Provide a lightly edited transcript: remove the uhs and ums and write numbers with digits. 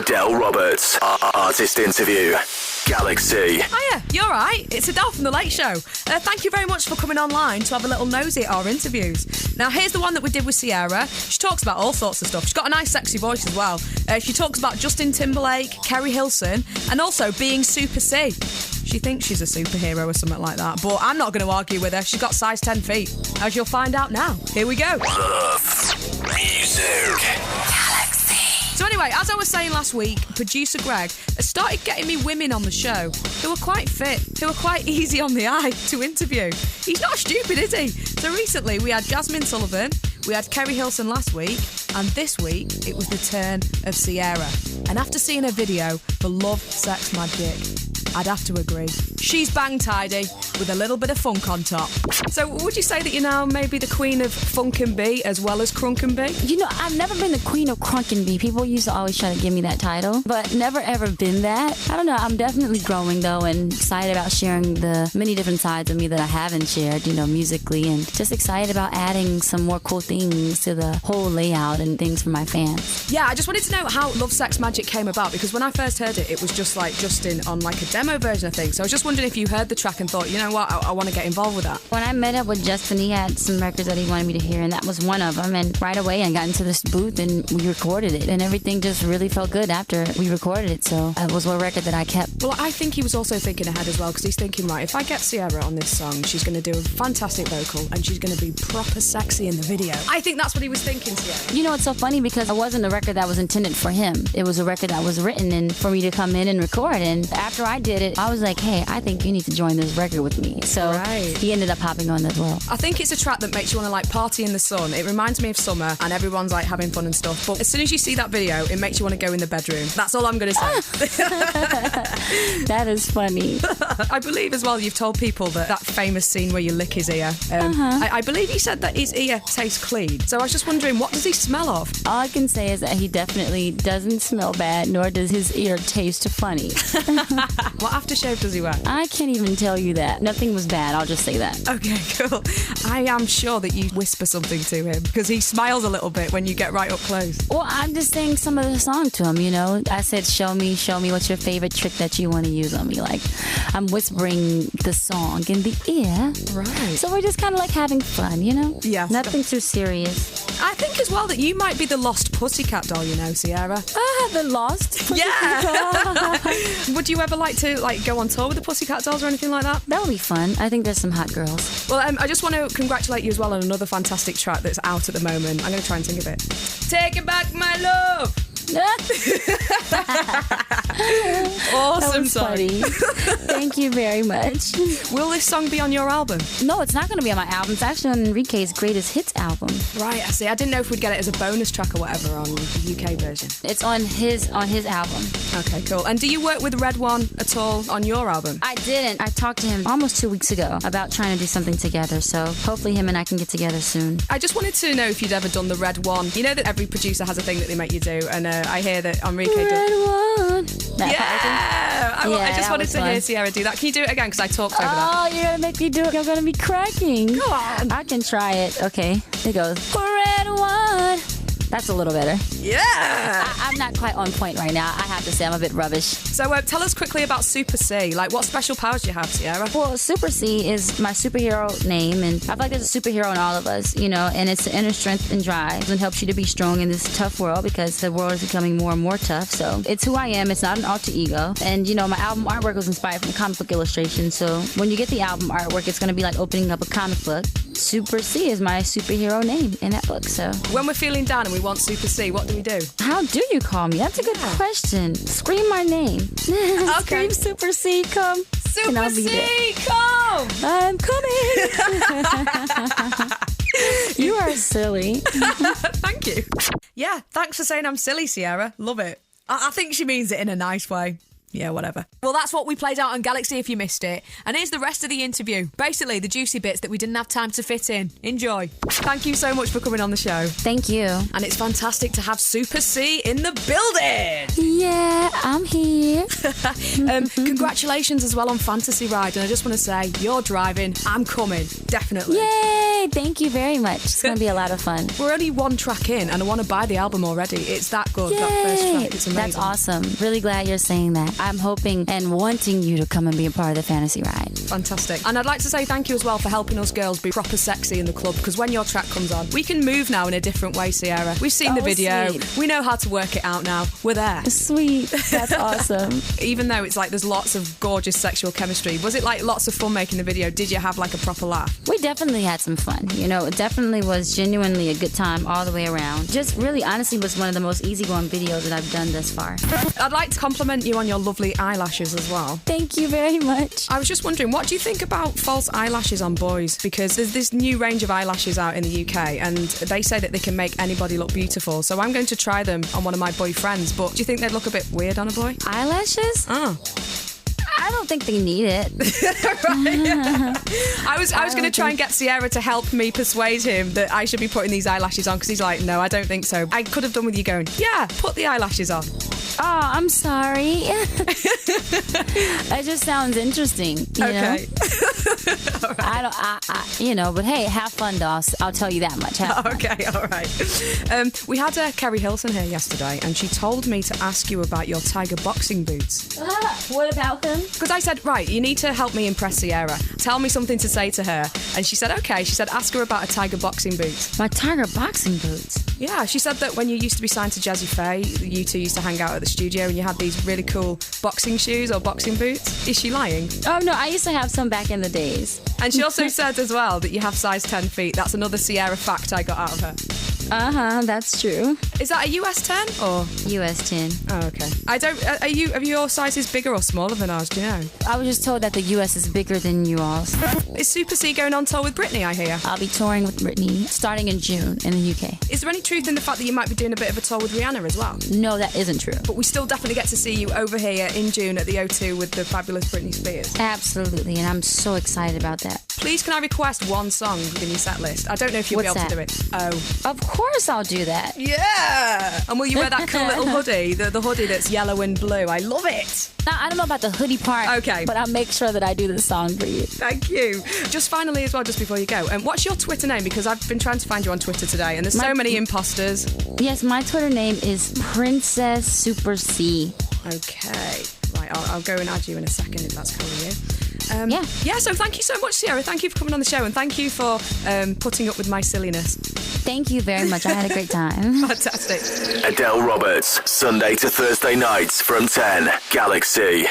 Adele Roberts, artist interview. Galaxy. Hiya, you alright? It's Adele from The Late Show. Thank you very much for coming online to have a little nosy at our interviews. Now, here's the one that we did with Ciara. She talks about all sorts of stuff. She's got a nice, sexy voice as well. She talks about Justin Timberlake, Kerry Hilson, and also being Super C. She thinks she's a superhero or something like that, but I'm not going to argue with her. She's got size 10 feet, as you'll find out now. Here we go. Love music. So anyway, as I was saying last week, producer Greg has started getting me women on the show who are quite fit, who are quite easy on the eye to interview. He's not stupid, is he? So recently we had Jasmine Sullivan, we had Kerry Hilson last week, and this week it was the turn of Ciara. And after seeing her video for Love, Sex, Magic, I'd have to agree. She's bang tidy with a little bit of funk on top. So would you say that you're now maybe the queen of funk and B as well as crunk and B? You know, I've never been the queen of crunk and B. People used to always try to give me that title, but never ever been that. I don't know. I'm definitely growing though, and excited about sharing the many different sides of me that I haven't shared, you know, musically, and just excited about adding some more cool things to the whole layout and things for my fans. Yeah, I just wanted to know how Love, Sex, Magic came about, because when I first heard it, it was just like Justin on like a demo version of things. So I was just wondering if you heard the track and thought, you know what, I want to get involved with that. When I met up with Justin, he had some records that he wanted me to hear, and that was one of them. And right away, I got into this booth and we recorded it, and everything just really felt good after we recorded it. So it was a record that I kept. Well, I think he was also thinking ahead as well, because he's thinking, right, if I get Ciara on this song, she's going to do a fantastic vocal and she's going to be proper sexy in the video. I think that's what he was thinking, Ciara. You know, it's so funny because it wasn't a record that was intended for him. It was a record that was written and for me to come in and record. And after I did it, I was like, hey, I think you need to join this record with me. So he ended up hopping on as well. I think it's a track that makes you want to like party in the sun. It reminds me of summer and everyone's like having fun and stuff. But as soon as you see that video, it makes you want to go in the bedroom. That's all I'm going to say. That is funny. I believe as well you've told people that famous scene where you lick his ear. I believe he said that his ear tastes clean. So I was just wondering, what does he smell of? All I can say is that he definitely doesn't smell bad, nor does his ear taste funny. What aftershave does he wear? I can't even tell you that. Nothing was bad, I'll just say that. Okay, cool. I am sure that you whisper something to him, because he smiles a little bit when you get right up close. Well, I'm just saying some of the song to him, you know. I said, show me what's your favorite trick that you want to use on me. Like, I'm whispering the song in the ear. Right. So we're just kind of like having fun, you know? Yeah. Nothing too serious. I think as well that you might be the lost pussycat doll, you know, Ciara. The lost? Yeah. Would you ever like to go on tour with the Pussycat Dolls or anything like that? That would be fun. I think there's some hot girls. Well, I just want to congratulate you as well on another fantastic track that's out at the moment. I'm going to try and sing a bit. Taking back my love. Awesome song. Funny. Thank you very much. Will this song be on your album? No, it's not going to be on my album. It's actually on Enrique's Greatest Hits album. Right, I see. I didn't know if we'd get it as a bonus track or whatever on the UK version. It's on his album. Okay, cool. And do you work with Red One at all on your album? I didn't. I talked to him almost 2 weeks ago about trying to do something together, so hopefully him and I can get together soon. I just wanted to know if you'd ever done the Red One. You know that every producer has a thing that they make you do, and I hear that Enrique Red One. I just wanted to hear Ciara do that. Can you do it again? Because I talked over that. Oh, you're going to make me do it. You're going to be cracking. Go on. I can try it. Okay. It goes. Red One. That's a little better. Yeah. I'm not quite on point right now. I have to say I'm a bit rubbish. So tell us quickly about Super C. Like, what special powers do you have, Ciara? Well, Super C is my superhero name, and I feel like there's a superhero in all of us, you know, and it's the inner strength and drive and helps you to be strong in this tough world, because the world is becoming more and more tough. So it's who I am. It's not an alter ego. And, you know, my album artwork was inspired from comic book illustrations. So when you get the album artwork, it's going to be like opening up a comic book. Super C is my superhero name in that book. So when we're feeling down and we want Super C, what do we do? How do you call me? That's a good question. Scream my name. Okay. Scream Super C, come. Super C, come. I'm coming. You are silly. Thank you. Yeah, thanks for saying I'm silly, Ciara. Love it. I think she means it in a nice way. Yeah, whatever. Well, that's what we played out on Galaxy if you missed it. And here's the rest of the interview. Basically, the juicy bits that we didn't have time to fit in. Enjoy. Thank you so much for coming on the show. Thank you. And it's fantastic to have Super C in the building. Yeah, I'm here. Congratulations as well on Fantasy Ride. And I just want to say, you're driving, I'm coming. Definitely. Yay! Thank you very much. It's going to be a lot of fun. We're only one track in and I want to buy the album already. It's that good, Yay! that first track. It's amazing. That's awesome. Really glad you're saying that. I'm hoping and wanting you to come and be a part of the Fantasy Ride. Fantastic. And I'd like to say thank you as well for helping us girls be proper sexy in the club, because when your track comes on, we can move now in a different way, Ciara. We've seen the video. Sweet. We know how to work it out now. We're there. Sweet. That's awesome. Even though it's like there's lots of gorgeous sexual chemistry, was it like lots of fun making the video? Did you have like a proper laugh? We definitely had some fun. You know, it definitely was genuinely a good time all the way around. Just really, honestly, was one of the most easygoing videos that I've done thus far. I'd like to compliment you on your lovely eyelashes as well. Thank you very much. I was just wondering, what do you think about false eyelashes on boys? Because there's this new range of eyelashes out in the UK and they say that they can make anybody look beautiful. So I'm going to try them on one of my boyfriends, but do you think they'd look a bit weird on a boy? Eyelashes? Oh. I don't think they need it. I was going to try and get Ciara to help me persuade him that I should be putting these eyelashes on, because he's like, no, I don't think so. I could have done with you going, yeah, put the eyelashes on. Oh, I'm sorry. That just sounds interesting. You know? Right. You know, but hey, have fun, Doss. I'll tell you that much. Have fun. Okay, all right. We had Kerry Hilson here yesterday, and she told me to ask you about your Tiger boxing boots. What about them? Because I said, right, you need to help me impress Ciara. Tell me something to say to her. And she said, okay. She said, ask her about a Tiger boxing boot. My Tiger boxing boots? Yeah, she said that when you used to be signed to Jazzy Faye, you two used to hang out at the studio and you had these really cool boxing shoes or boxing boots. Is she lying? Oh, no, I used to have some back in the days. And she also said as well that you have size 10 feet. That's another Ciara fact I got out of her. That's true. Is that a US 10 or? US 10. Oh, okay. Are your sizes bigger or smaller than ours, do you know? I was just told that the US is bigger than you all's. Is Super C going on tour with Britney, I hear? I'll be touring with Britney starting in June in the UK. Is there any truth in the fact that you might be doing a bit of a tour with Rihanna as well? No, that isn't true. But we still definitely get to see you over here in June at the O2 with the fabulous Britney Spears. Absolutely, and I'm so excited about that. Please, can I request one song in your set list? I don't know if you'll What's be able that? to do it. Oh. Of course I'll do that. Yeah! And will you wear that cool little hoodie? The hoodie that's yellow and blue. I love it. Now, I don't know about the hoodie part. Okay. But I'll make sure that I do the song for you. Thank you. Just finally as well, just before you go, what's your Twitter name? Because I've been trying to find you on Twitter today and there's so many imposters. Yes, my Twitter name is Princess Super C. Okay. Right, I'll go and add you in a second if that's cool with you. Yeah, so thank you so much, Ciara. Thank you for coming on the show and thank you for putting up with my silliness. Thank you very much. I had a great time. Fantastic. Adele Roberts, Sunday to Thursday nights from 10. Galaxy.